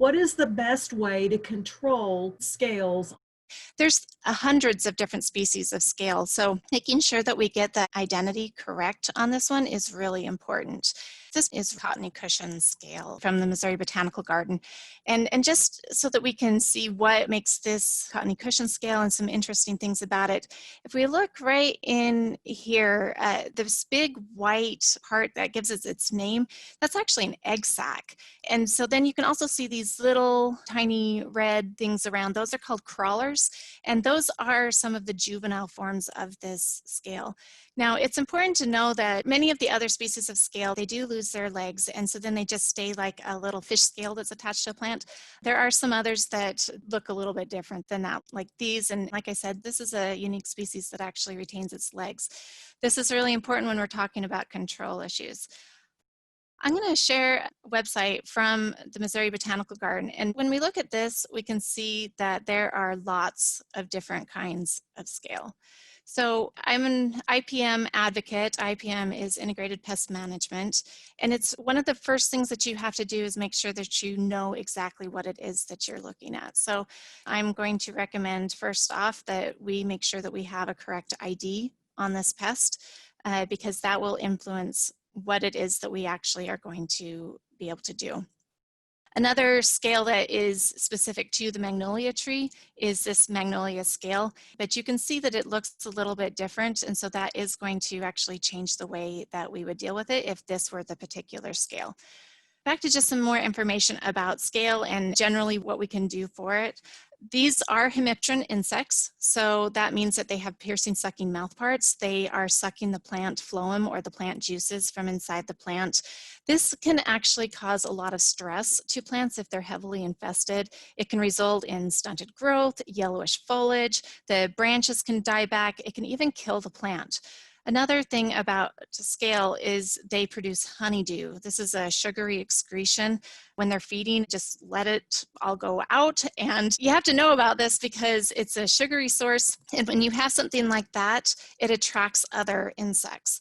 What is the best way to control scales? There's hundreds of different species of scale, so making sure that we get the identity correct on this one is really important. This is Cottony cushion scale from the Missouri Botanical Garden. And just so that we can see what makes this Cottony cushion scale and some interesting things about it, if we look right in here, this big white part that gives it its name, that's actually an egg sac. And so then you can also see these little tiny red things around. Those are called crawlers, and those are some of the juvenile forms of this scale. Now, it's important to know that many of the other species of scale, they do lose their legs, and so then they just stay like a little fish scale that's attached to a plant. There are some others that look a little bit different than that, like these, and like I said, this is a unique species that actually retains its legs. This is really important when we're talking about control issues. I'm going to share a website from the Missouri Botanical Garden, and when we look at this, we can see that there are lots of different kinds of scale. So I'm an IPM advocate. IPM is Integrated Pest Management, and it's one of the first things that you have to do is make sure that you know exactly what it is that you're looking at. So I'm going to recommend first off that we make sure that we have a correct ID on this pest, because that will influence what it is that we actually are going to be able to do. Another scale that is specific to the magnolia tree is this Magnolia Scale, but you can see that it looks a little bit different, and so that is going to actually change the way that we would deal with it if this were the particular scale. Back to just some more information about scale and generally what we can do for it. These are hemipteran insects, so that means that they have piercing sucking mouthparts. They are sucking the plant phloem or the plant juices from inside the plant. This can actually cause a lot of stress to plants if they're heavily infested. It can result in stunted growth, yellowish foliage, the branches can die back, it can even kill the plant. Another thing about scale is they produce honeydew. This is a sugary excretion. When they're feeding, just let it all go out. And you have to know about this because it's a sugary source. And when you have something like that, it attracts other insects.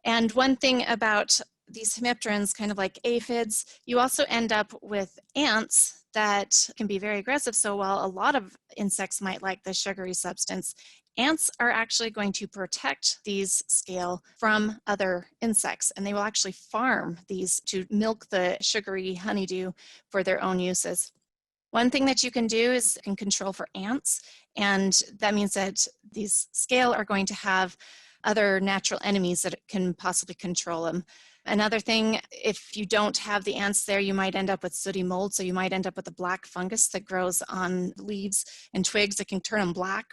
And one thing about these hemipterans, kind of like aphids, you also end up with ants that can be very aggressive. So while a lot of insects might like the sugary substance, ants are actually going to protect these scale from other insects, and they will actually farm these to milk the sugary honeydew for their own uses. One thing that you can do is you can control for ants, and that means that these scale are going to have other natural enemies that can possibly control them. Another thing, if you don't have the ants there, you might end up with sooty mold, so you might end up with a black fungus that grows on leaves and twigs that can turn them black.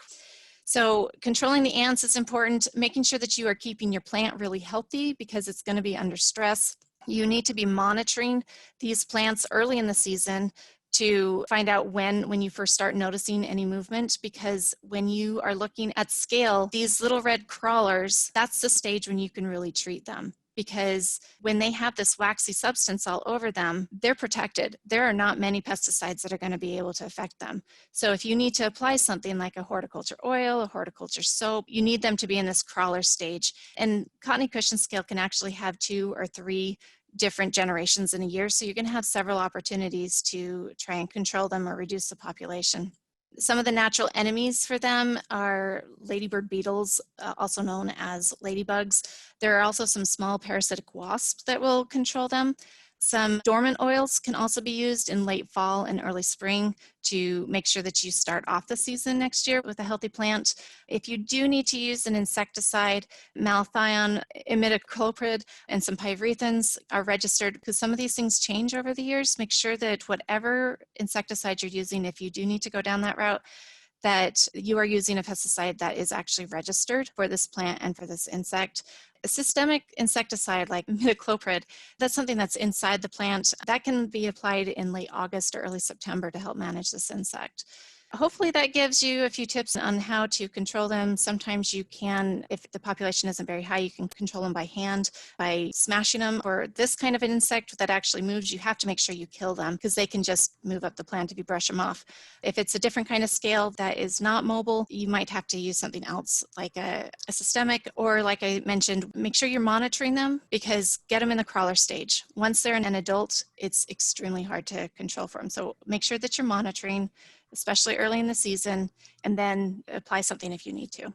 So controlling the ants is important, making sure that you are keeping your plant really healthy because it's going to be under stress. You need to be monitoring these plants early in the season to find out when you first start noticing any movement, because when you are looking at scale, these little red crawlers, that's the stage when you can really treat them. Because when they have this waxy substance all over them, they're protected. There are not many pesticides that are going to be able to affect them. So if you need to apply something like a horticulture oil, a horticulture soap, you need them to be in this crawler stage. And Cottony cushion scale can actually have 2 or 3 different generations in a year, so you're going to have several opportunities to try and control them or reduce the population. Some of the natural enemies for them are ladybird beetles, also known as ladybugs. There are also some small parasitic wasps that will control them. Some dormant oils can also be used in late fall and early spring to make sure that you start off the season next year with a healthy plant. If you do need to use an insecticide, malathion, imidacloprid, and some pyrethins are registered because some of these things change over the years. Make sure that whatever insecticide you're using, if you do need to go down that route, that you are using a pesticide that is actually registered for this plant and for this insect. A systemic insecticide like imidacloprid, that's something that's inside the plant. That can be applied in late August or early September to help manage this insect. Hopefully that gives you a few tips on how to control them. Sometimes you can, if the population isn't very high, you can control them by hand, by smashing them. For this kind of an insect that actually moves, you have to make sure you kill them because they can just move up the plant if you brush them off. If it's a different kind of scale that is not mobile, you might have to use something else like a systemic, or like I mentioned, make sure you're monitoring them because get them in the crawler stage. Once they're an adult, it's extremely hard to control for them. So make sure that you're monitoring, especially early in the season, and then apply something if you need to.